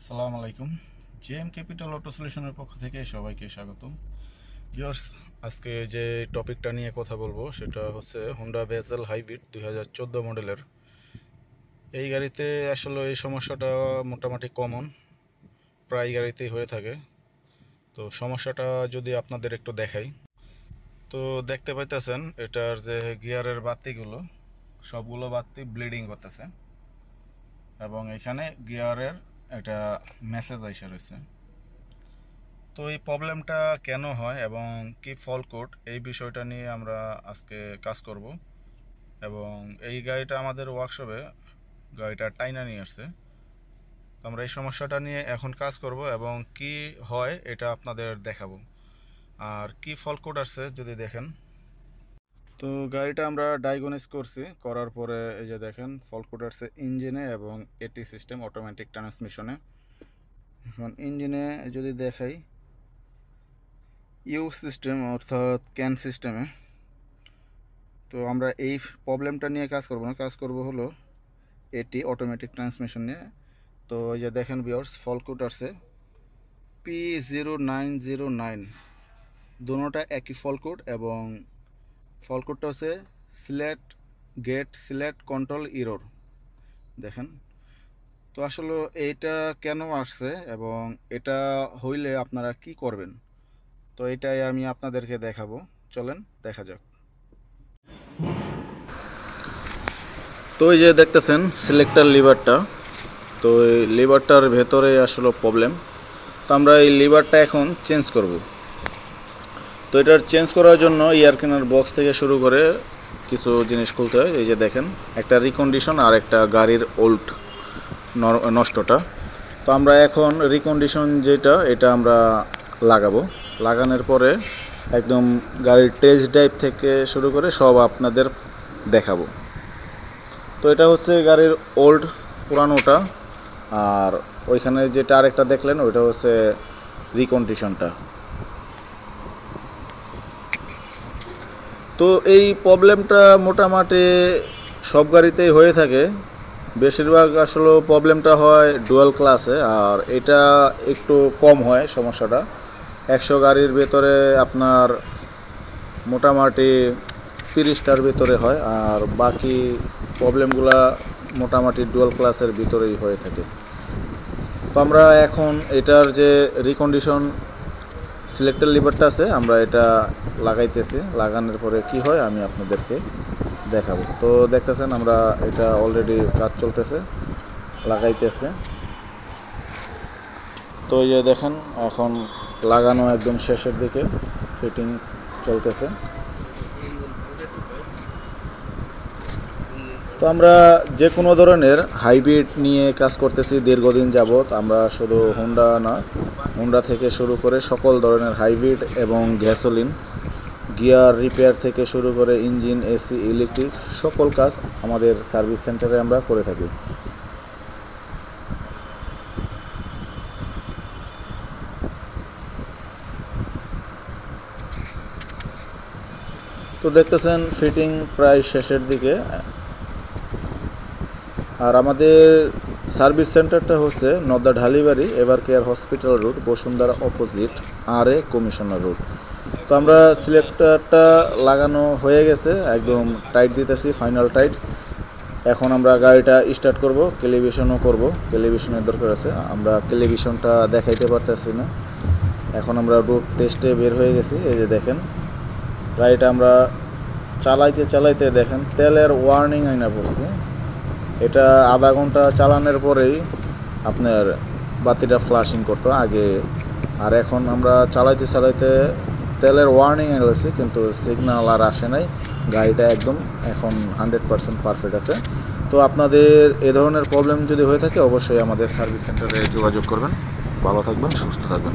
আসসালামু আলাইকুম। JM capital auto সলিউশনের পক্ষ থেকে সবাইকে স্বাগতম। ভিউয়ার্স, আজকে যে টপিকটা নিয়ে কথা বলবো সেটা হচ্ছে হোন্ডা ভেজেল হাইব্রিড 2014 মডেলের। এই গাড়িতে আসলে এই সমস্যাটা মোটামুটি কমন, প্রায় গাড়িতেই হয়ে থাকে। তো সমস্যাটা যদি আপনাদের একটু দেখাই, তো দেখতে পাইতেছেন এটার যে গিয়ারের বাতিগুলো, সবগুলো বাতি ব্লিডিং করতেছে এবং এখানে গিয়ারের একটা মেসেজ আইসা রয়েছে। তো এই প্রবলেমটা কেন হয় এবং কি ফল্ট কোড, এই বিষয়টা নিয়ে আমরা আজকে কাজ করব। এবং এই গাড়িটা আমাদের ওয়ার্কশপে গাড়িটা টাইনা নিয়ে আসছে। তো আমরা এই সমস্যাটা নিয়ে এখন কাজ করব এবং কি হয় এটা আপনাদের দেখাবো। আর কি ফল্ট কোড আসছে যদি দেখেন, তো গাড়িটা আমরা ডায়াগনোস করছি, করার পরে এই যে দেখেন ফল্ট কোড আসছে ইঞ্জিনে এবং এটি সিস্টেম অটোমেটিক ট্রান্সমিশনে। এখন ইঞ্জিনে যদি দেখাই, ইউ সিস্টেম অর্থাৎ ক্যান সিস্টেমে। তো আমরা এই প্রবলেমটা নিয়ে কাজ করব না, কাজ করব হলো এটি অটোমেটিক ট্রান্সমিশন নিয়ে। তো এই যে দেখেন ভিউয়ার্স, ফল্ট কোড আসছে P0909, দুটোটা একই ফল্ট কোড এবং ফল্ট কোডটা হচ্ছে সিলেক্ট কন্ট্রোল ইরর। দেখেন, তো আসলে এইটা কেন আসছে এবং এটা হইলে আপনারা কি করবেন, তো এটাই আমি আপনাদেরকে দেখাবো। চলেন দেখা যাক। তো এই যে দেখতেছেন সিলেক্টর লিভারটা, তো এই লিভারটার ভেতরে আসলে প্রবলেম। তো আমরা এই লিভারটা এখন চেঞ্জ করব। তো এটার চেঞ্জ করার জন্য এয়ার ক্লিনার বক্স থেকে শুরু করে কিছু জিনিস খুলতে হয়। এই যে দেখেন একটা রিকন্ডিশন আর একটা গাড়ির ওল্ড নষ্টটা। তো আমরা এখন রিকন্ডিশন যেটা, এটা আমরা লাগাবো। লাগানোর পরে একদম গাড়ির টেস্ট ড্রাইভ থেকে শুরু করে সব আপনাদের দেখাবো। তো এটা হচ্ছে গাড়ির ওল্ড পুরানোটা, আর ওইখানে যেটা আরেকটা দেখলেন ওইটা হচ্ছে রিকন্ডিশনটা। তো এই প্রবলেমটা মোটামুটি সব গাড়িতেই হয়ে থাকে। বেশিরভাগ আসলে প্রবলেমটা হয় ডুয়াল ক্লাসে, আর এটা একটু কম হয় সমস্যাটা। 100 গাড়ির ভেতরে আপনার মোটামুটি 30টার ভিতরে হয়, আর বাকি প্রবলেমগুলা মোটামুটি ডুয়াল ক্লাসের ভিতরেই হয়ে থাকে। তো আমরা এখন এটার যে রিকন্ডিশন সিলেক্টর লিভারটা আছে, আমরা এটা লাগাইতেছি। লাগানোর পরে কি হয় আমি আপনাদেরকে দেখাবো। তো দেখতেছেন আমরা এটা অলরেডি কাজ চলতেছে, লাগাইতেছে। তো এই যে দেখেন এখন লাগানো একদম শেষের দিকে, ফিটিং চলতেছে। তো আমরা যে কোনো ধরনের হাইব্রিড নিয়ে কাজ করতেছি দীর্ঘদিন যাবত। আমরা শুধু হোন্ডা না, হোন্ডা থেকে শুরু করে সকল ধরনের হাইব্রিড এবং গ্যাসোলিন, গিয়ার রিপেয়ার থেকে শুরু করে ইঞ্জিন, এসি, ইলেকট্রিক সকল কাজ আমাদের সার্ভিস সেন্টারে আমরা করে থাকি। তো দেখতেছেন ফিটিং প্রায় শেষের দিকে। আর আমাদের সার্ভিস সেন্টারটা হচ্ছে Nadda Dhalibari, Evercare hospital road, Bashundhara opposite, RA commissioner road. তো আমরা সিলেক্টরটা লাগানো হয়ে গেছে, একদম টাইট দিতেছি, ফাইনাল টাইট। এখন আমরা গাড়িটা স্টার্ট করব, ক্যালিব্রেশনও করব। ক্যালিব্রেশনের দরকার আছে, আমরা ক্যালিব্রেশনটা দেখাইতে পারতেছি না। এখন আমরা রোড টেস্টে বের হয়ে গেছি। এই যে দেখেন গাড়িটা আমরা চালাইতে চালাইতে দেখেন তেলের ওয়ার্নিং আইনা পড়ছে। এটা আধা ঘন্টা চালানোর পরেই আপনার বাতিটা ফ্লাশিং করতো আগে, আর এখন আমরা চালাইতে চালাইতে তেলের ওয়ার্নিং এসেছে কিন্তু সিগন্যাল আর আসে নাই। গাড়িটা একদম এখন 100% পারফেক্ট আছে। তো আপনাদের এ ধরনের প্রবলেম যদি হয়ে থাকে অবশ্যই আমাদের সার্ভিস সেন্টারে যোগাযোগ করবেন। ভালো থাকবেন, সুস্থ থাকবেন।